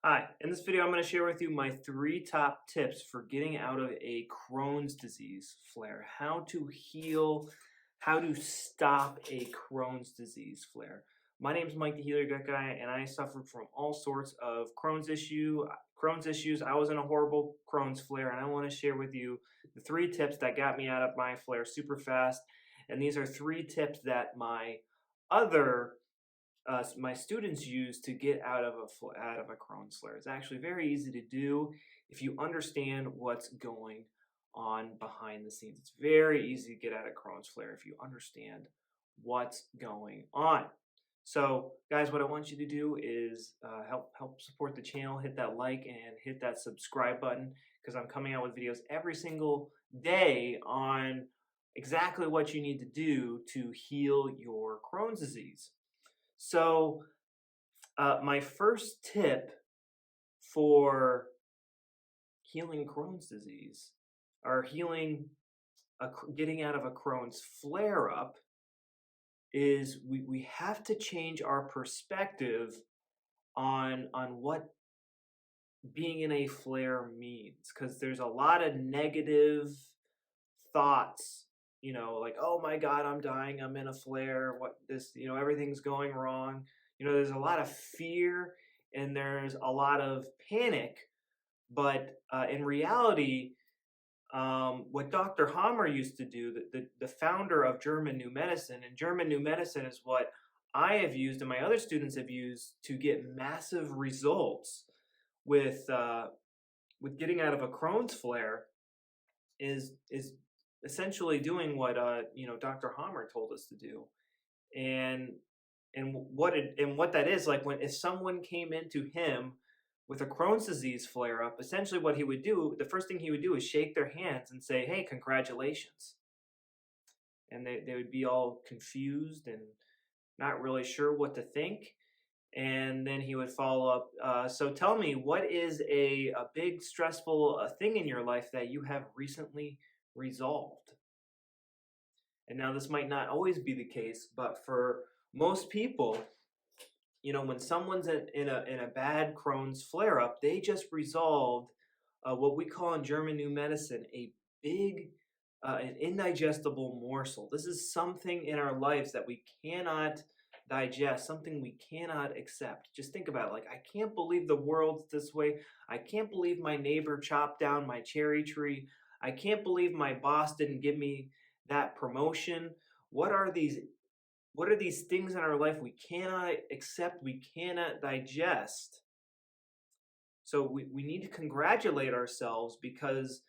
Hi, in this video, I'm going to share with you my 3 top tips for getting out of a Crohn's disease flare. How to heal, how to stop a Crohn's disease flare. My name is Mike the Healer Gut Guy, and I suffered from all sorts of Crohn's issues. I was in a horrible Crohn's flare, and I want to share with you the 3 tips that got me out of my flare super fast. And these are 3 tips that other my students use to get out of a Crohn's flare. It's actually very easy to do if you understand what's going on behind the scenes. It's very easy to get out of Crohn's flare if you understand what's going on. So, guys, what I want you to do is help support the channel. Hit that like and hit that subscribe button because I'm coming out with videos every single day on exactly what you need to do to heal your Crohn's disease. So, my first tip for healing Crohn's disease or getting out of a Crohn's flare up is we have to change our perspective on what being in a flare means because there's a lot of negative thoughts, like, oh my God, I'm dying, I'm in a flare, everything's going wrong. There's a lot of fear and there's a lot of panic, but in reality, what Dr. Hammer used to do, the founder of German New Medicine, and German New Medicine is what I have used and my other students have used to get massive results with getting out of a Crohn's flare, is essentially doing what Dr. Hammer told us to do, and what that is like when if someone came into him with a Crohn's disease flare up, essentially what he would do, the first thing he would do is shake their hands and say, "Hey, congratulations," and they would be all confused and not really sure what to think. And then he would follow up. So tell me, what is a big stressful thing in your life that you have recently resolved? And now this might not always be the case, but for most people, when someone's in a bad Crohn's flare up, they just resolved what we call in German New Medicine a big, an indigestible morsel. This is something in our lives that we cannot digest, something we cannot accept. Just think about it. Like, I can't believe the world's this way. I can't believe my neighbor chopped down my cherry tree. I can't believe my boss didn't give me that promotion. What are these what are these things in our life we cannot accept, we cannot digest? So we need to congratulate ourselves because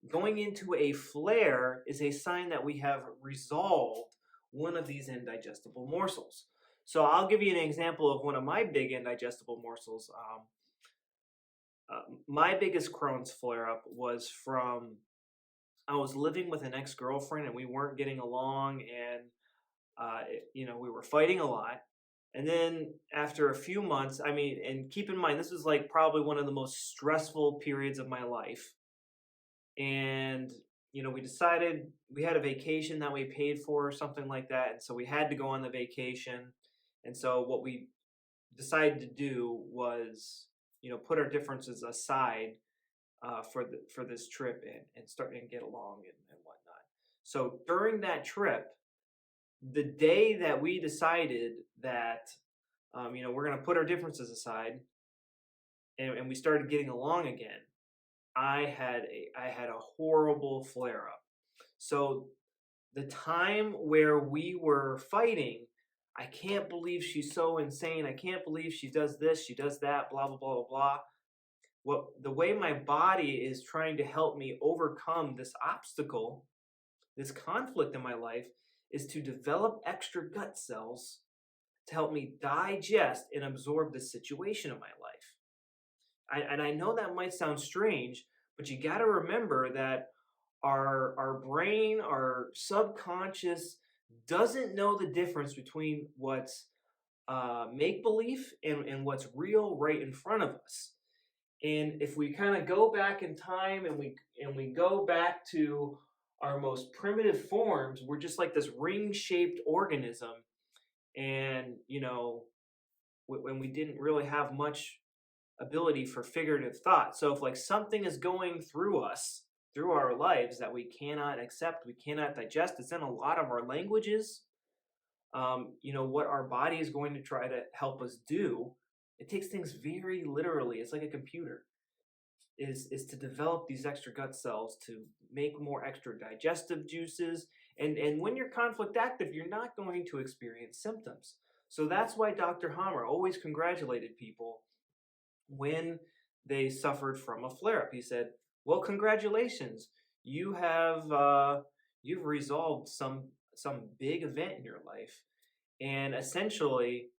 going into a flare is a sign that we have resolved one of these indigestible morsels. So I'll give you an example of one of my big indigestible morsels. My biggest Crohn's flare up was from I was living with an ex girlfriend and we weren't getting along, and we were fighting a lot. And then after a few months, I mean, and keep in mind, this was like probably one of the most stressful periods of my life. And, we decided we had a vacation that we paid for or something like that. And so we had to go on the vacation. And so what we decided to do was, put our differences aside for this trip and start and get along and whatnot. So during that trip, the day that we decided that we're going to put our differences aside and we started getting along again, I had a horrible flare up. So the time where we were fighting, I can't believe she's so insane. I can't believe she does this, she does that, blah blah blah blah blah. The way my body is trying to help me overcome this obstacle, this conflict in my life, is to develop extra gut cells to help me digest and absorb the situation of my life. And I know that might sound strange, but you got to remember that our brain, our subconscious, doesn't know the difference between what's make believe and what's real right in front of us. And if we kind of go back in time and we go back to our most primitive forms, we're just like this ring-shaped organism. And when we didn't really have much ability for figurative thought. So if like something is going through us, through our lives that we cannot accept, we cannot digest, it's in a lot of our languages. What our body is going to try to help us do, it takes things very literally. It's like a computer. Is to develop these extra gut cells to make more extra digestive juices. And when you're conflict active, you're not going to experience symptoms. So that's why Dr. Hammer always congratulated people when they suffered from a flare-up. He said, "Well, congratulations, you've resolved some big event in your life, and essentially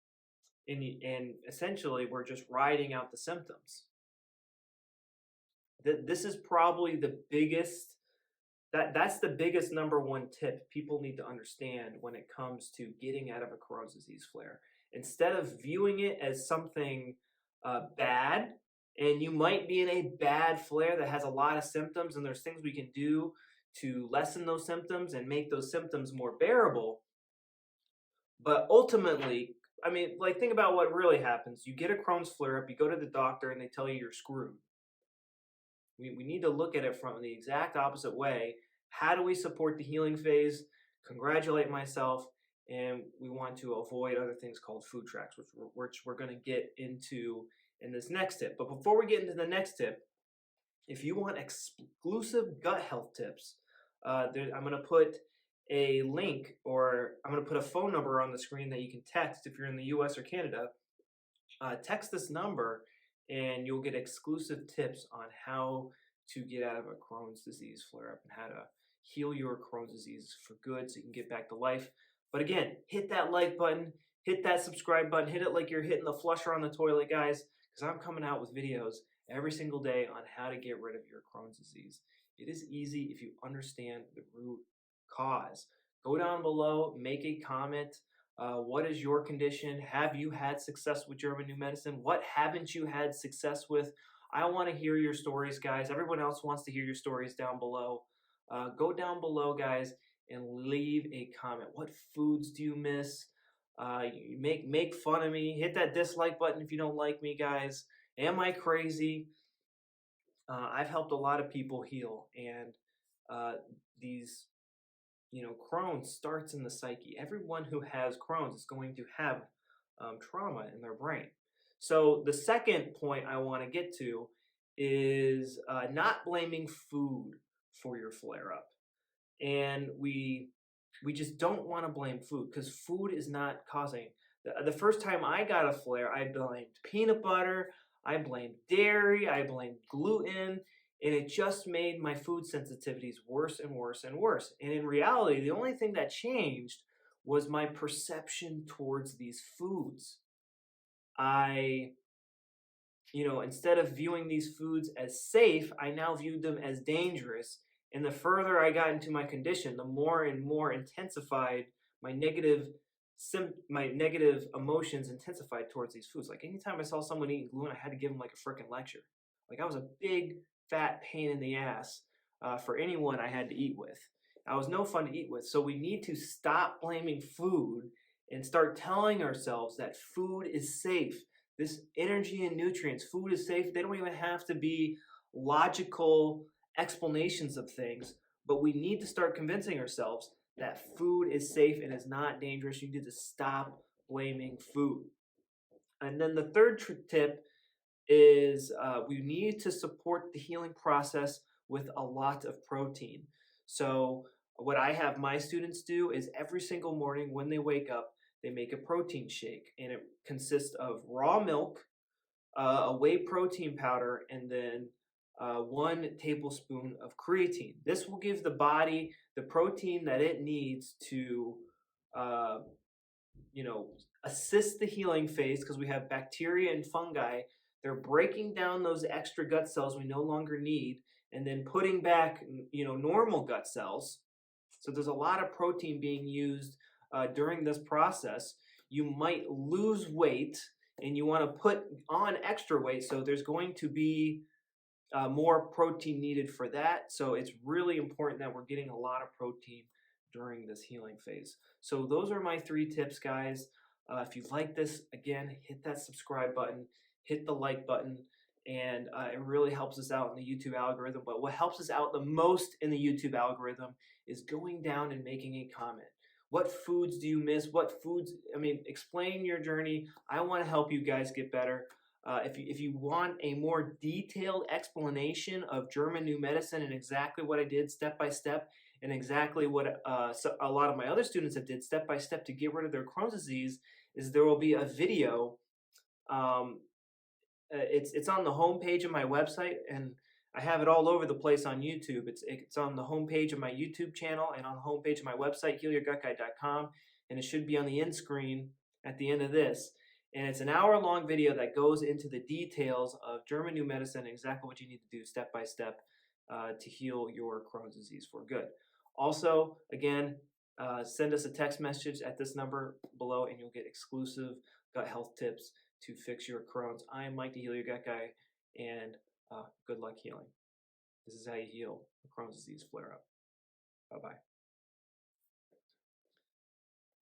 we're just riding out the symptoms." This is probably the biggest that's the biggest number one tip people need to understand when it comes to getting out of a Crohn's disease flare. Instead of viewing it as something bad, and you might be in a bad flare that has a lot of symptoms, and there's things we can do to lessen those symptoms and make those symptoms more bearable. But ultimately, I mean, like, think about what really happens. You get a Crohn's flare up, you go to the doctor, and they tell you you're screwed. We need to look at it from the exact opposite way. How do we support the healing phase? Congratulate myself, and we want to avoid other things called food tracks, which we're going to get into in this next tip. But before we get into the next tip, if you want exclusive gut health tips, I'm going to put a link, or I'm going to put a phone number on the screen that you can text if you're in the US or Canada. Text this number and you'll get exclusive tips on how to get out of a Crohn's disease flare-up and how to heal your Crohn's disease for good so you can get back to life. But again, hit that like button, hit that subscribe button, hit it like you're hitting the flusher on the toilet, guys, because I'm coming out with videos every single day on how to get rid of your Crohn's disease. It is easy if you understand the root cause. Go down below, make a comment. What is your condition? Have you had success with German New Medicine? What haven't you had success with? I want to hear your stories, guys. Everyone else wants to hear your stories down below. Go down below, guys, and leave a comment. What foods do you miss? Make fun of me. Hit that dislike button if you don't like me, guys. Am I crazy? I've helped a lot of people heal, and these Crohn's starts in the psyche. Everyone who has Crohn's is going to have trauma in their brain. So the second point I want to get to is not blaming food for your flare-up. And we just don't want to blame food, because food is not causing. The first time I got a flare, I blamed peanut butter, I blamed dairy, I blamed gluten, and it just made my food sensitivities worse and worse and worse. And in reality, the only thing that changed was my perception towards these foods. Instead of viewing these foods as safe, I now viewed them as dangerous. And the further I got into my condition, the more and more intensified my negative emotions intensified towards these foods. Like, anytime I saw someone eating gluten, I had to give them like a freaking lecture. Like, I was a big fat pain in the ass for anyone I had to eat with. I was no fun to eat with. So we need to stop blaming food and start telling ourselves that food is safe. This energy and nutrients, food is safe. They don't even have to be logical explanations of things, but we need to start convincing ourselves that food is safe and is not dangerous. You need to stop blaming food. And then the third tip is we need to support the healing process with a lot of protein. So what I have my students do is every single morning when they wake up, they make a protein shake, and it consists of raw milk, a whey protein powder, and then 1 tablespoon of creatine. This will give the body the protein that it needs to assist the healing phase, because we have bacteria and fungi. They're breaking down those extra gut cells we no longer need and then putting back normal gut cells. So there's a lot of protein being used during this process. You might lose weight and you want to put on extra weight, so there's going to be more protein needed for that. So it's really important that we're getting a lot of protein during this healing phase. So those are my 3 tips, guys. If you like this, again, hit that subscribe button. hit the like button, and it really helps us out in the YouTube algorithm. But what helps us out the most in the YouTube algorithm is going down and making a comment. What foods do you miss? What foods, I mean, explain your journey. I want to help you guys get better. If you want a more detailed explanation of German New Medicine and exactly what I did step by step, and exactly what a lot of my other students have did step by step to get rid of their Crohn's disease, is there will be a video. Um, it's on the homepage of my website, and I have it all over the place on YouTube. It's on the homepage of my YouTube channel and on the homepage of my website, healyourgutguide.com, and it should be on the end screen at the end of this. And it's an hour-long video that goes into the details of German New Medicine and exactly what you need to do step by step to heal your Crohn's disease for good. Also, again, send us a text message at this number below, and you'll get exclusive gut health tips to fix your Crohn's. I am Mike, the Heal Your Gut Guy, and good luck healing. This is how you heal a Crohn's disease flare-up. Bye-bye.